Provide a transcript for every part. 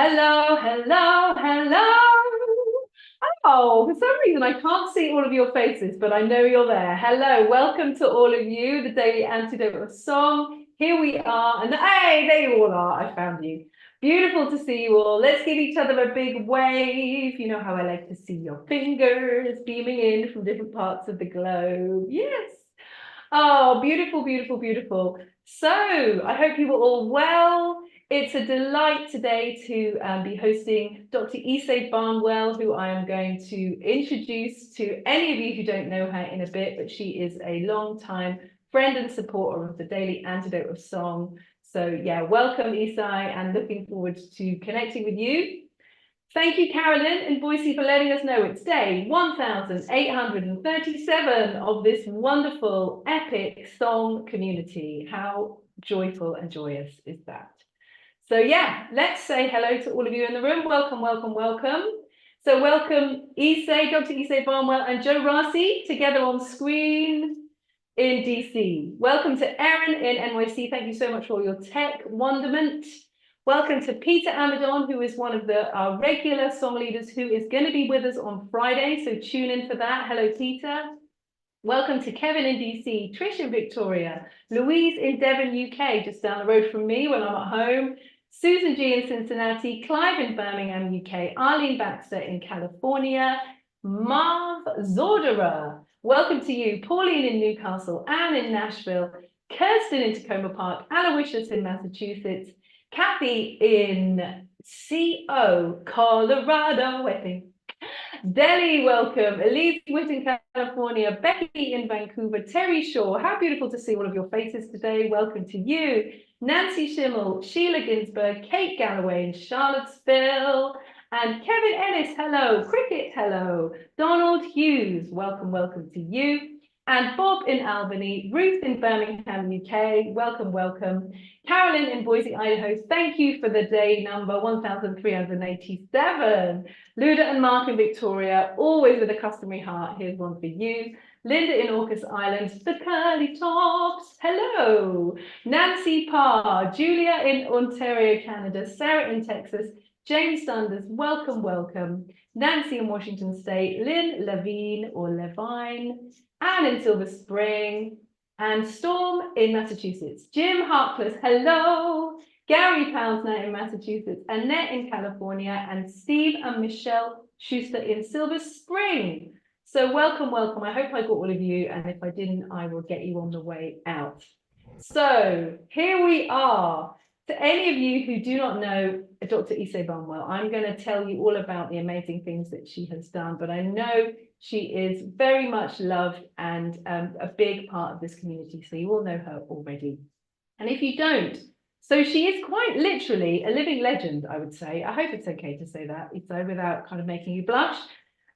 Hello, hello, hello. Oh, for some reason I can't see all of your faces, but I know you're there. Hello, welcome to all of you, the Daily Antidote of Song. Here we are, and hey, there you all are. I found you. Beautiful to see you all. Let's give each other a big wave. You know how I like to see your fingers beaming in from different parts of the globe. Yes. Oh, beautiful, beautiful, beautiful. So I hope you were all well. It's a delight today to be hosting Dr. Ysaye Barnwell, who I am going to introduce to any of you who don't know her in a bit, but she is a long-time friend and supporter of the Daily Antidote of Song. So yeah, welcome Ysaye, and looking forward to connecting with you. Thank you, Carolyn in Boise, for letting us know it's day 1837 of this wonderful, epic song community. How joyful and joyous is that? So yeah, let's say hello to all of you in the room. Welcome, welcome, welcome. So welcome Ysaye, Dr. Ysaye Barnwell and Joe Rossi together on screen in DC. Welcome to Erin in NYC. Thank you so much for all your tech wonderment. Welcome to Peter Amadon, who is one of our regular song leaders, who is going to be with us on Friday. So tune in for that. Hello, Peter. Welcome to Kevin in DC, Trish in Victoria, Louise in Devon, UK, just down the road from me when I'm at home, Susan G in Cincinnati, Clive in Birmingham, UK, Arlene Baxter in California, Marv Zorderer. Welcome to you, Pauline in Newcastle, Anne in Nashville, Kirsten in Tacoma Park, Aloysius in Massachusetts, Kathy in CO, Colorado, I think. Delhi, welcome. Elise Witt in California, Becky in Vancouver, Terry Shaw. How beautiful to see all of your faces today. Welcome to you. Nancy Schimmel, Sheila Ginsberg, Kate Galloway in Charlottesville, and Kevin Ellis, hello. Cricket, hello. Donald Hughes, welcome, welcome to you. And Bob in Albany, Ruth in Birmingham, UK, welcome, welcome. Carolyn in Boise, Idaho, thank you for the day number 1387. Luda and Mark in Victoria, always with a customary heart. Here's one for you. Linda in Orcas Island, the curly tops, hello. Nancy Parr, Julia in Ontario, Canada, Sarah in Texas, James Sanders, welcome, welcome. Nancy in Washington State, Lynn Levine or Levine, Anne in Silver Spring, and Storm in Massachusetts. Jim Harkless, hello. Gary Poundsner in Massachusetts, Annette in California, and Steve and Michelle Schuster in Silver Spring. So welcome, welcome. I hope I got all of you, and if I didn't, I will get you on the way out. So here we are. To any of you who do not know Dr. Ysaye Barnwell, I'm going to tell you all about the amazing things that she has done, but I know she is very much loved and a big part of this community, so you all know her already. And if you don't, so she is quite literally a living legend, I would say. I hope it's okay to say that, Ysaye, without kind of making you blush.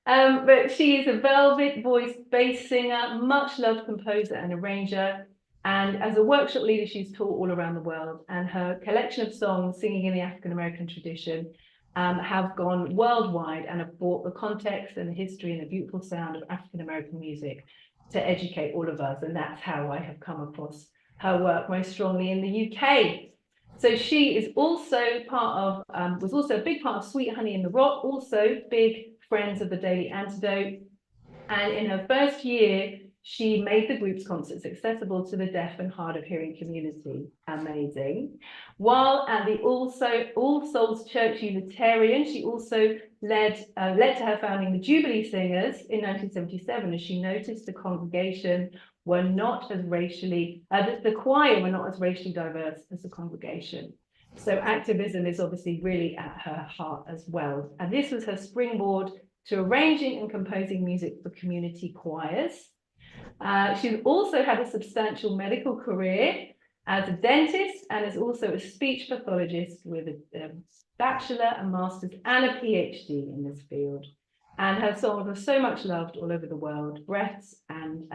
But she is a velvet voice bass singer, much loved composer and arranger. And as a workshop leader, she's taught all around the world. And her collection of songs, singing in the African-American tradition, have gone worldwide and have brought the context and the history and the beautiful sound of African-American music to educate all of us. And that's how I have come across her work most strongly in the UK. So she is also part of, was also a big part of Sweet Honey in the Rock, also big friends of the Daily Antidote. And in her first year, she made the group's concerts accessible to the deaf and hard of hearing community. Amazing. While at the All Souls Church Unitarian, she also led to her founding the Jubilee Singers in 1977, as she noticed the congregation were not as racially, the choir were not as racially diverse as the congregation. So activism is obviously really at her heart as well. And this was her springboard to arranging and composing music for community choirs. She's also had a substantial medical career as a dentist and is also a speech pathologist with a bachelor, a master's, and a PhD in this field. And her songs are so much loved all over the world. Breaths and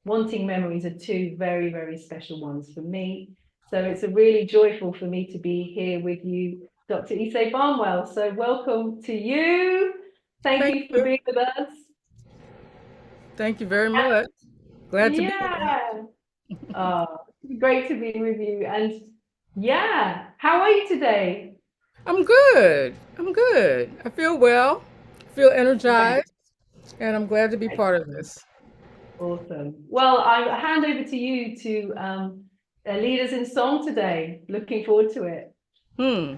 Wanting Memories are two very, very special ones for me. So it's a really joyful for me to be here with you, Dr. Ysaye Barnwell. So welcome to you. Thank you for being with us. Thank you very much. Glad to be here. Oh, great to be with you. And yeah, how are you today? I'm good. I'm good. I feel well, feel Great, energized, and I'm glad to be great, part of this. awesome. Well, I hand over to you to lead us in song today. Looking forward to it. Hmm.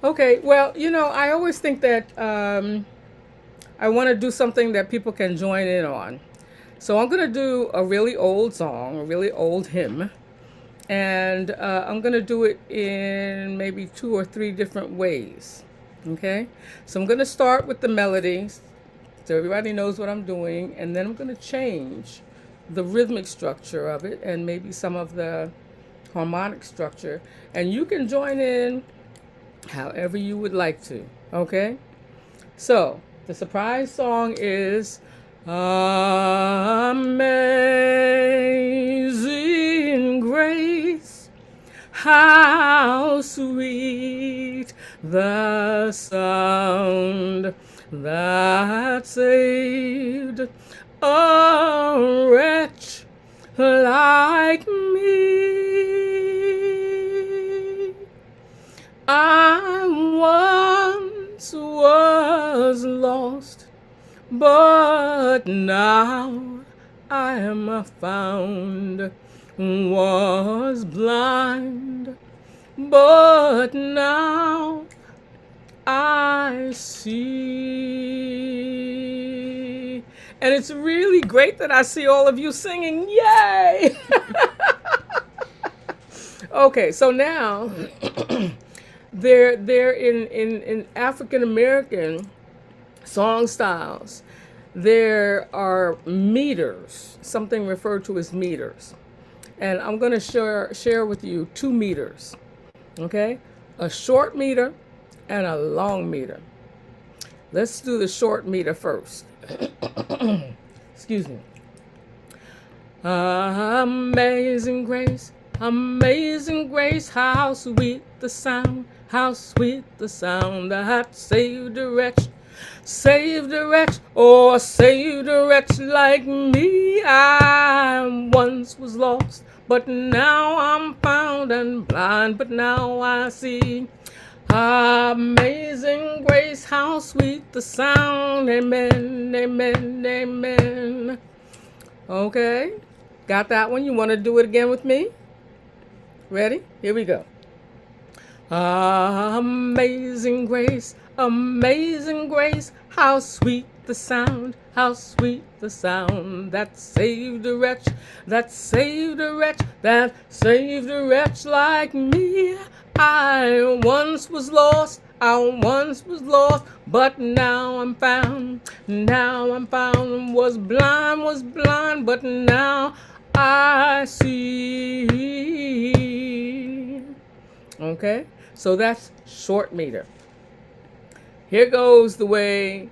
Okay. Well, I always think that I want to do something that people can join in on. So I'm going to do a really old song, a really old hymn, and I'm going to do it in maybe two or three different ways. Okay. So I'm going to start with the melody so everybody knows what I'm doing, and then I'm going to change the rhythmic structure of it and maybe some of the harmonic structure, and you can join in however you would like to. Okay, so the surprise song is Amazing Grace, how sweet the sound that saved a wretch like me. I once was lost, but now I am found. Was blind, but now I see. And it's really great that I see all of you singing. Yay! Okay, so now they're in African American song styles. There are meters, something referred to as meters. And I'm going to share with you 2 meters. Okay? A short meter and a long meter. Let's do the short meter first. Excuse me. Amazing grace, amazing grace, how sweet the sound, how sweet the sound that saved a wretch, oh, saved a wretch like me. I once was lost, but now I'm found, and blind, but now I see. Amazing grace, how sweet the sound, amen, amen, amen. Okay, got that one? You want to do it again with me? Ready? Here we go. Amazing grace, how sweet the sound, how sweet the sound that saved a wretch, that saved a wretch, that saved a wretch like me. I once was lost, but now I'm found, was blind, but now I see. Okay, so that's short meter. Here goes the way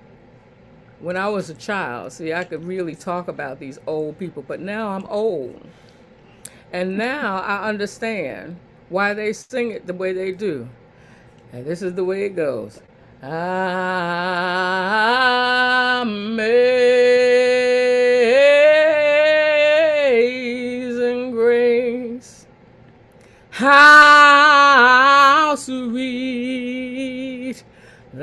when I was a child. See, I could really talk about these old people, but now I'm old. And now I understand why they sing it the way they do. And this is the way it goes. Amazing grace, how sweet the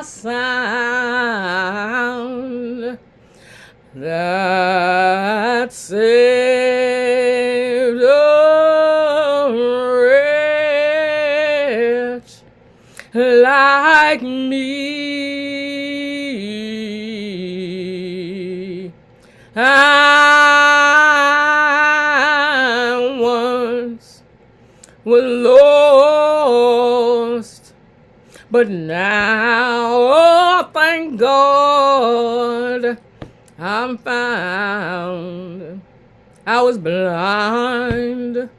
sound that saved a wretch like me. I once was lost, but now, oh, thank God, I'm found. I was blind,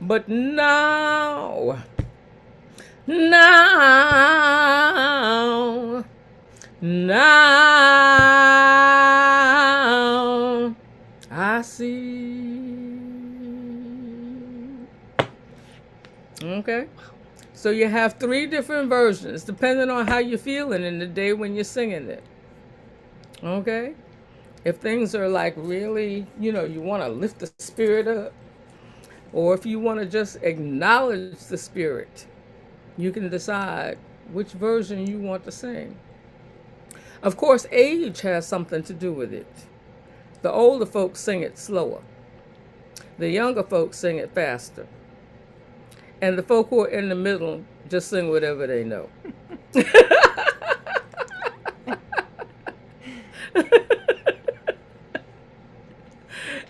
but now, I see. Okay? So you have 3 different versions depending on how you're feeling in the day when you're singing it. Okay? If things are like really, you want to lift the spirit up, or if you want to just acknowledge the spirit, you can decide which version you want to sing. Of course, age has something to do with it. The older folks sing it slower, the younger folks sing it faster, and the folk who are in the middle just sing whatever they know.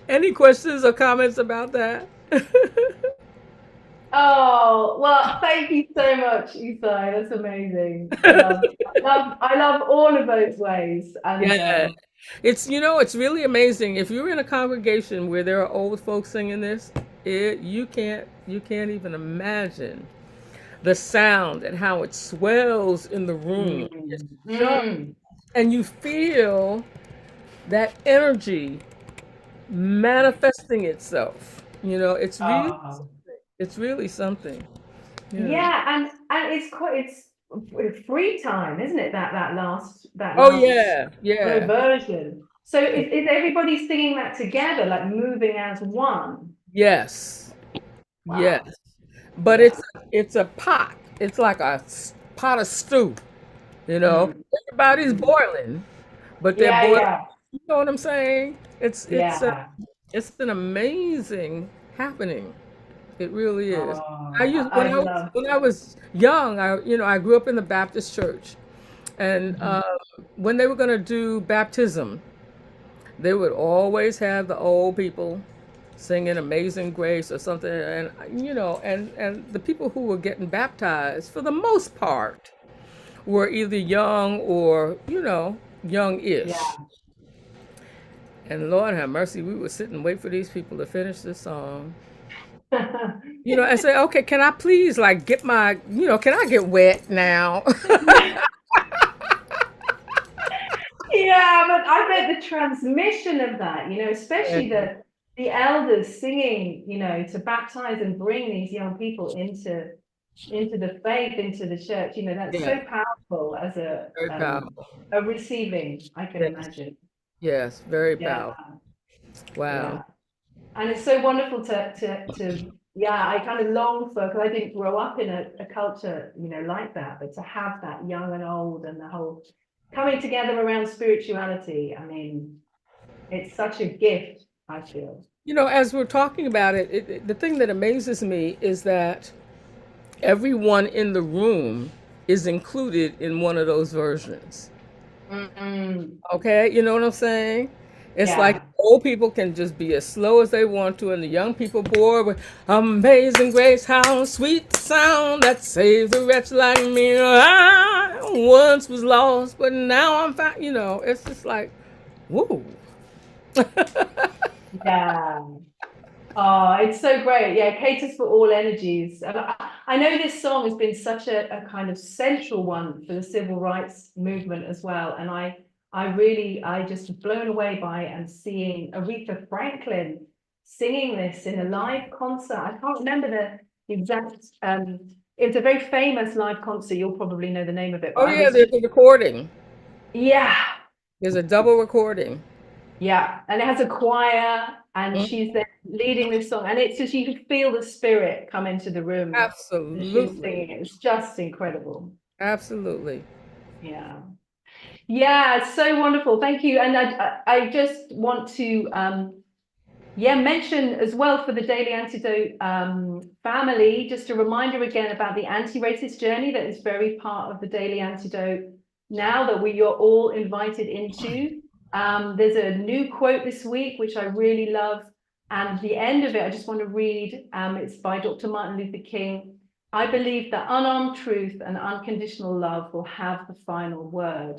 Any questions or comments about that? Oh, well, thank you so much, Ysaye. That's amazing. I love all of those ways. And Yeah. It's really amazing. If you're in a congregation where there are old folks singing this, you can't even imagine the sound and how it swells in the room. It's mm, just, mm, and you feel that energy manifesting itself. oh. It's really something. Yeah. Yeah, and it's free time, isn't it? That Oh last yeah, yeah. version. So is everybody singing that together, like moving as one? Yes. Yes. Wow. But Yeah. it's a pot. It's like a pot of stew. Mm, Everybody's mm. boiling, but they're Yeah, boiling. yeah, You know what I'm saying? yeah. It's an amazing happening. It really is. I Oh, used I love. when I was young. I grew up in the Baptist church, and Mhm. when they were going to do baptism, they would always have the old people singing Amazing Grace or something, and the people who were getting baptized for the most part were either young or young-ish. Yeah. And Lord have mercy, we would sit and wait for these people to finish this song. And say, okay, can I please like get can I get wet now? Yeah, but I bet the transmission of that, especially the elders singing, to baptize and bring these young people into the faith, into the church, that's Yeah, so powerful as very powerful. a receiving, I can Yes, imagine. yes, very Yeah, powerful. Wow. yeah. And it's so wonderful to yeah, I kind of long for, because I didn't grow up in a culture, like that, but to have that young and old and the whole coming together around spirituality. I mean, it's such a gift, I feel. As we're talking about the thing that amazes me is that everyone in the room is included in one of those versions. Mm, Okay, you know what I'm saying? It's like yeah. old people can just be as slow as they want to, and the young people bored with Amazing Grace, how sweet the sound that saves a wretch like me. I once was lost, but now I'm found. It's just like, woo. Yeah. Oh, it's so great. Yeah, caters for all energies. And I know this song has been such a kind of central one for the civil rights movement as well. And I just blown away by it and seeing Aretha Franklin singing this in a live concert. I can't remember the exact, it's a very famous live concert. You'll probably know the name of it, but Oh I yeah, was there's just, a recording. yeah, There's a double recording. yeah, and it has a choir, and Mhm. she's there leading this song, and it's just you can feel the spirit come into the room as she's Absolutely, singing. It's just incredible. absolutely. Yeah, yeah, it's so wonderful. Thank you, and I just want to yeah, mention as well for the Daily Antidote family, just a reminder again about the anti-racist journey that is very part of the Daily Antidote now that you're all invited into. There's a new quote this week, which I really love. And the end of it, I just want to read. It's by Dr. Martin Luther King. I believe that unarmed truth and unconditional love will have the final word.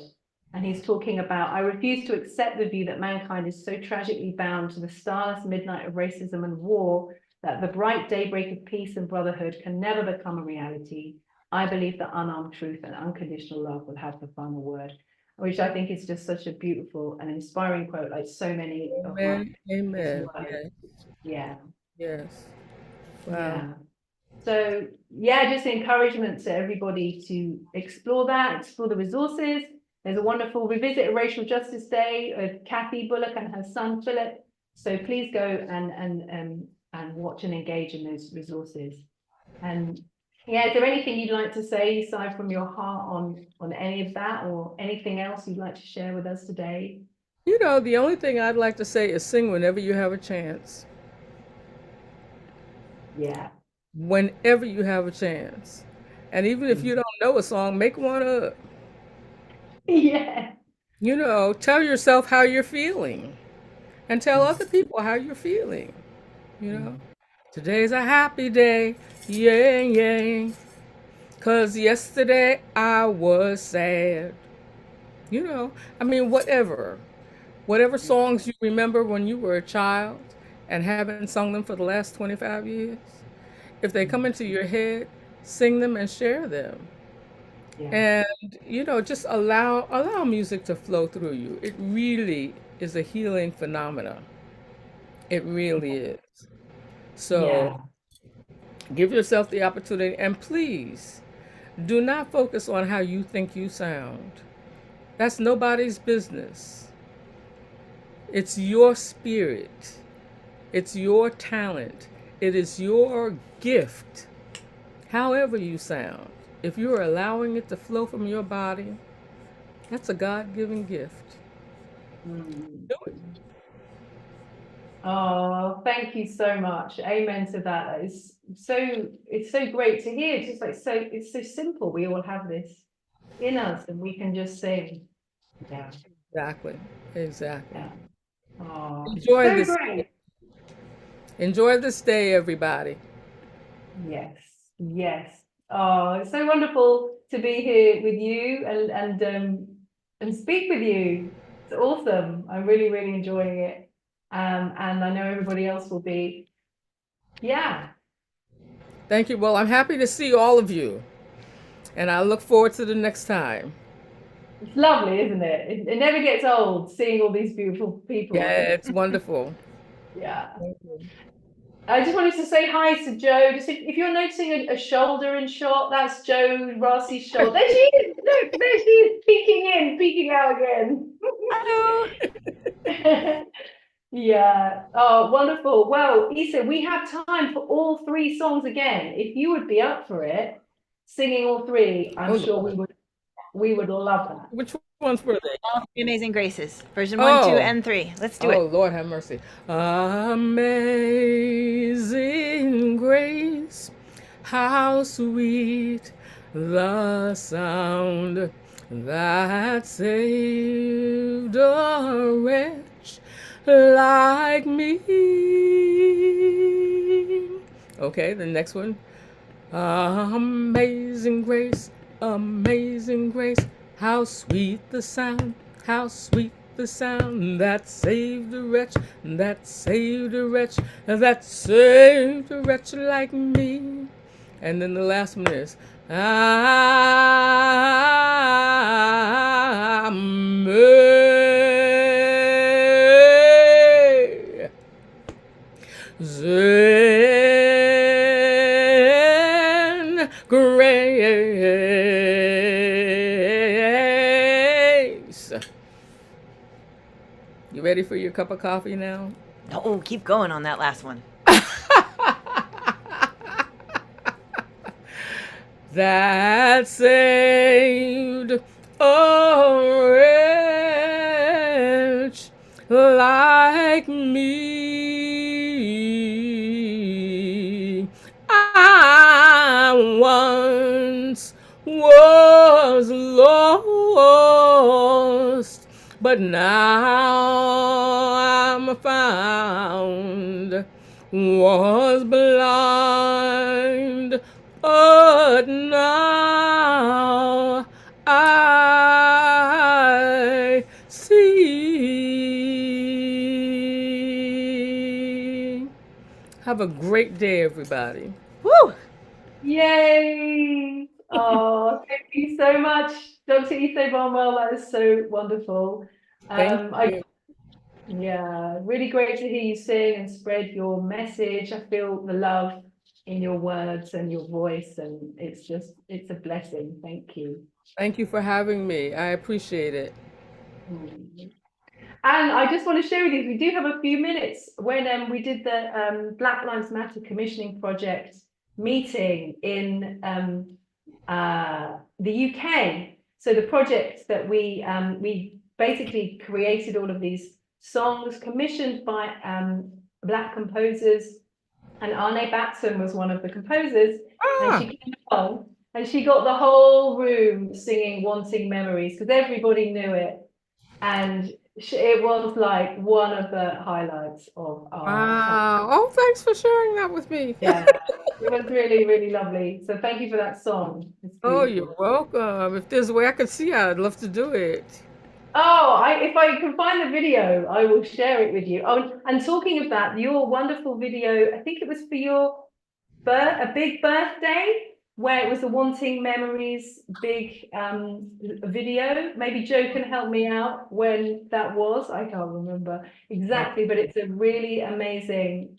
And he's talking about, I refuse to accept the view that mankind is so tragically bound to the starless midnight of racism and war that the bright daybreak of peace and brotherhood can never become a reality. I believe that unarmed truth and unconditional love will have the final word, which I think is just such a beautiful and inspiring quote, like so many of my Amen. Amen. work. Yes. Yeah, Yes. Wow. yeah. So yeah, just encouragement to everybody to explore that, explore the resources. There's a wonderful Revisit a Racial Justice Day of Kathy Bullock and her son Philip. So please go and and watch and engage in those resources. And yeah, is there anything you'd like to say aside from your heart on any of that, or anything else you'd like to share with us today? You know, the only thing I'd like to say is sing whenever you have a chance. Yeah. Whenever you have a chance. And even if you don't know a song, make one up. Yeah. You know, tell yourself how you're feeling and tell other people how you're feeling. You know, today's a happy day. Yeah, yeah. 'Cause yesterday I was sad. You know, I mean, whatever. Whatever songs you remember when you were a child and haven't sung them for the last 25 years, if they come into your head, sing them and share them. Yeah. And you know, just allow music to flow through you. It really is a healing phenomena. It really is. So Yeah. give yourself the opportunity, and please do not focus on how you think you sound. That's nobody's business. It's your spirit. It's your talent. It is your gift. However you sound, if you're allowing it to flow from your body, that's a God-given gift. Mm. Do it. Oh, thank you so much. Amen to that. That is so, it's so great to hear. It's just like so, it's so simple. We all have this in us and we can just sing. Yeah. Exactly. Exactly. Yeah. Oh, Enjoy so this. great. Enjoy this day, everybody. Yes. Yes. Oh, it's so wonderful to be here with you and speak with you. It's awesome. I'm really, really enjoying it. And I know everybody else will be. Yeah. Thank you. Well, I'm happy to see all of you, and I look forward to the next time. It's lovely, isn't it? It never gets old seeing all these beautiful people. Yeah, it's wonderful. Yeah. Thank you. I just wanted to say hi to Joe. Just if you're noticing a shoulder in shot, that's Joe Rossi's shoulder. There she is. Look, there she is, peeking out again. Hello. Yeah. Oh, wonderful. Well, Issa, we have time for all three songs again. If you would be up for it, singing all three, I'm Oh, sure Lord. we would love that. Which ones were they? All three Amazing Graces. Version 1, 2, Oh, and 3. Let's do oh, it. Lord have mercy. Amazing grace, how sweet the sound that saved a wretch like me. Okay, the next one. Amazing grace, how sweet the sound, how sweet the sound that saved a wretch, that saved a wretch, that saved a wretch like me. And then the last one is Amazing grace. You ready for your cup of coffee now? Oh, keep going on that last one. That saved a wretch like me. I once was lost, but now I'm found. Was blind, but now I see. Have a great day, everybody. Woo! Yay! Oh, thank you so much, Dr. Ysaye Barnwell. That is so wonderful. Thank you. Yeah, really great to hear you sing and spread your message. I feel the love in your words and your voice, and it's a blessing. Thank you. Thank you for having me. I appreciate it. Mm. And I just want to share with you, we do have a few minutes when we did the Black Lives Matter commissioning project meeting in the UK. So the project that we basically created all of these songs commissioned by Black composers, and Arne Batson was one of the composers, and she came along and she got the whole room singing Wanting Memories because everybody knew it. And it was like one of the highlights of our Wow. Oh, thanks for sharing that with me. yeah, it was really, really lovely. So thank you for that song. It's Oh, beautiful. you're welcome. If there's a way I could see it, I'd love to do it. Oh, if I can find the video, I will share it with you. Oh, and talking of that, your wonderful video, I think it was for your a big birthday, where it was the Wanting Memories big video. Maybe Joe can help me out when that was. I can't remember exactly, but it's a really amazing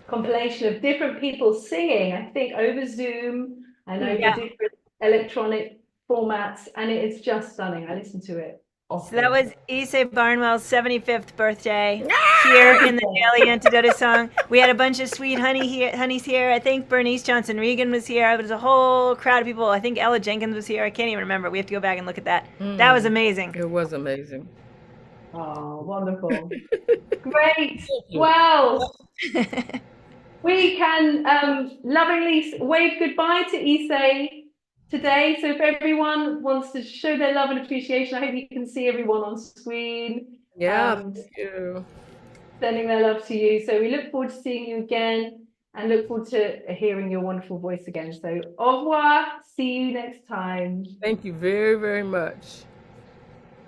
compilation of different people singing, I think over Zoom and over different electronic formats, and it is just stunning. I listened to it often. So that was Ysaye Barnwell's 75th birthday here in the Daily Antidote song. We had a bunch of sweet honeys here. I think Bernice Johnson Regan was here. It was a whole crowd of people. I think Ella Jenkins was here. I can't even remember. We have to go back and look at that. That was amazing. It was amazing. Oh, wonderful. Great. Well, we can lovingly wave goodbye to Ysaye today. So if everyone wants to show their love and appreciation, I hope you can see everyone on screen. Yeah, thank you. Sending their love to you. So we look forward to seeing you again and look forward to hearing your wonderful voice again. So au revoir. See you next time. Thank you very, very much.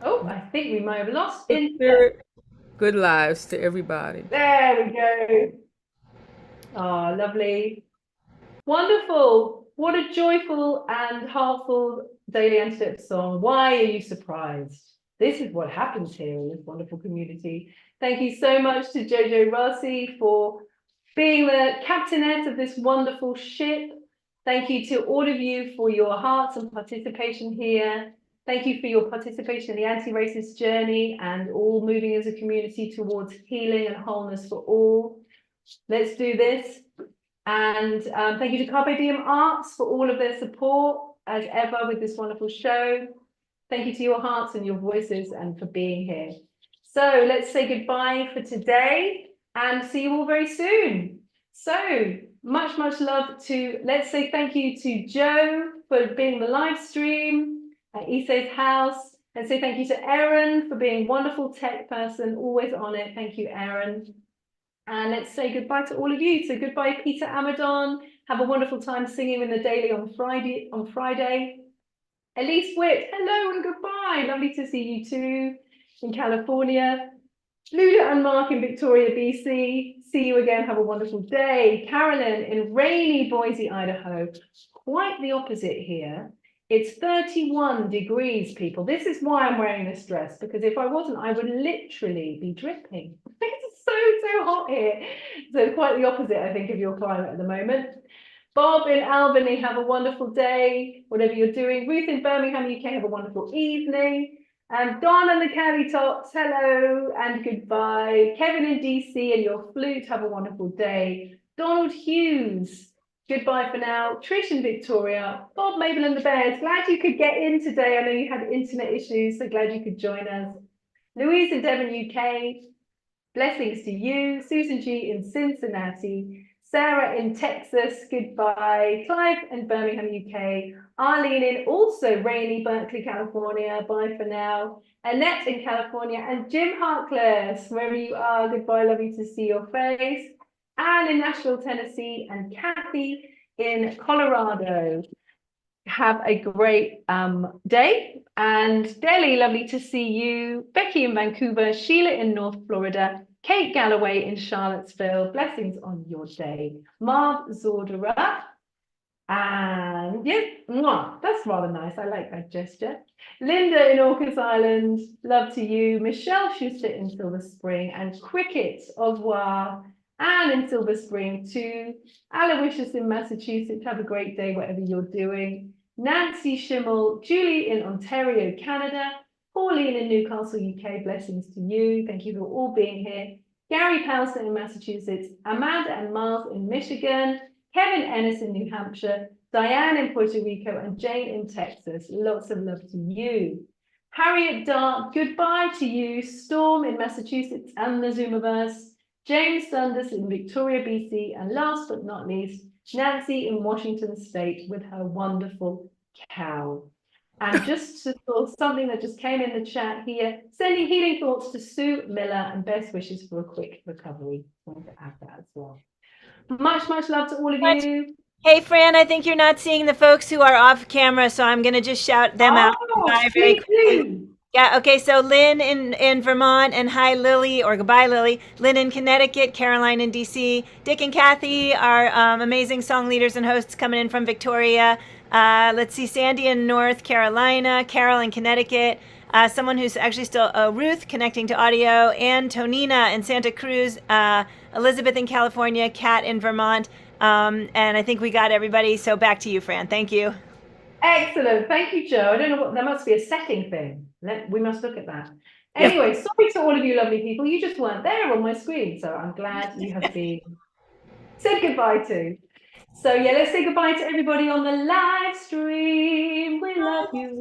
Oh, I think we might have lost it. Good lives to everybody. There we go. Oh, lovely. Wonderful. What a joyful and heartful Daily Antidote song. Why are you surprised? This is what happens here in this wonderful community. Thank you so much to Jojo Rossi for being the captainess of this wonderful ship. Thank you to all of you for your hearts and participation here. Thank you for your participation in the anti-racist journey and all moving as a community towards healing and wholeness for all. Let's do this. And thank you to Carpe Diem Arts for all of their support as ever with this wonderful show. Thank you to your hearts and your voices and for being here. So let's say goodbye for today and see you all very soon. So much, much love to, let's say thank you to Joe for being the live stream at Ysaye's house. Let's say thank you to Erin for being a wonderful tech person, always on it. Thank you, Erin. And let's say goodbye to all of you. So goodbye, Peter Amadon. Have a wonderful time singing in the Daily on Friday. Elise Witt, hello and goodbye. Lovely to see you too in California. Luda and Mark in Victoria, BC. See you again. Have a wonderful day. Carolyn in rainy Boise, Idaho. Quite the opposite here. It's 31 degrees, people. This is why I'm wearing this dress, because if I wasn't, I would literally be dripping. It's so hot here. So quite the opposite, I think, of your climate at the moment. Bob in Albany, have a wonderful day, whatever you're doing. Ruth in Birmingham, UK, have a wonderful evening. And Don and the Cali Tops, hello and goodbye. Kevin in DC and your flute, have a wonderful day. Donald Hughes, goodbye for now. Trish in Victoria, Bob, Mabel and the Bears, glad you could get in today. I know you had internet issues, so glad you could join us. Louise in Devon, UK, blessings to you. Susan G in Cincinnati. Sarah in Texas, goodbye. Clive in Birmingham, UK. Arlene in also rainy Berkeley, California, bye for now. Annette in California and Jim Harkless, wherever you are, goodbye, lovely to see your face. Anne in Nashville, Tennessee, and Kathy in Colorado. Have a great day. And Delhi, lovely to see you. Becky in Vancouver, Sheila in North Florida, Kate Galloway in Charlottesville, blessings on your day. Marv Zordera, and yeah, that's rather nice. I like that gesture. Linda in Orcas Island, love to you. Michelle Schuster in Silver Spring, and Cricket au revoir. Anne in Silver Spring too. Aloysius in Massachusetts, have a great day, whatever you're doing. Nancy Schimmel, Julie in Ontario, Canada. Pauline in Newcastle, UK, blessings to you. Thank you for all being here. Gary Powson in Massachusetts, Amanda and Miles in Michigan, Kevin Ennis in New Hampshire, Diane in Puerto Rico, and Jane in Texas. Lots of love to you. Harriet Dart, goodbye to you. Storm in Massachusetts and the Zoomiverse. James Dundas in Victoria, BC, and last but not least, Nancy in Washington State with her wonderful cow. And just something that just came in the chat here, sending healing thoughts to Sue Miller and best wishes for a quick recovery. I want to add that as well. Much love to all of you. Hey, Fran, I think you're not seeing the folks who are off camera, so I'm going to just shout them out. Bye very quickly. Yeah, okay, so Lynn in Vermont, and hi, Lily, or goodbye, Lily. Lynn in Connecticut, Caroline in DC, Dick and Kathy, our amazing song leaders and hosts coming in from Victoria. Let's see, Sandy in North Carolina, Carol in Connecticut, someone who's actually still Ruth connecting to audio, and Tonina in Santa Cruz, Elizabeth in California, Kat in Vermont, and I think we got everybody. So back to you, Fran. Thank you. Excellent. Thank you, Joe. I don't know what, there must be a setting thing. We must look at that. Anyway, sorry to all of you lovely people. You just weren't there on my screen. So I'm glad you have been said goodbye to. So yeah, let's say goodbye to everybody on the live stream. We love you.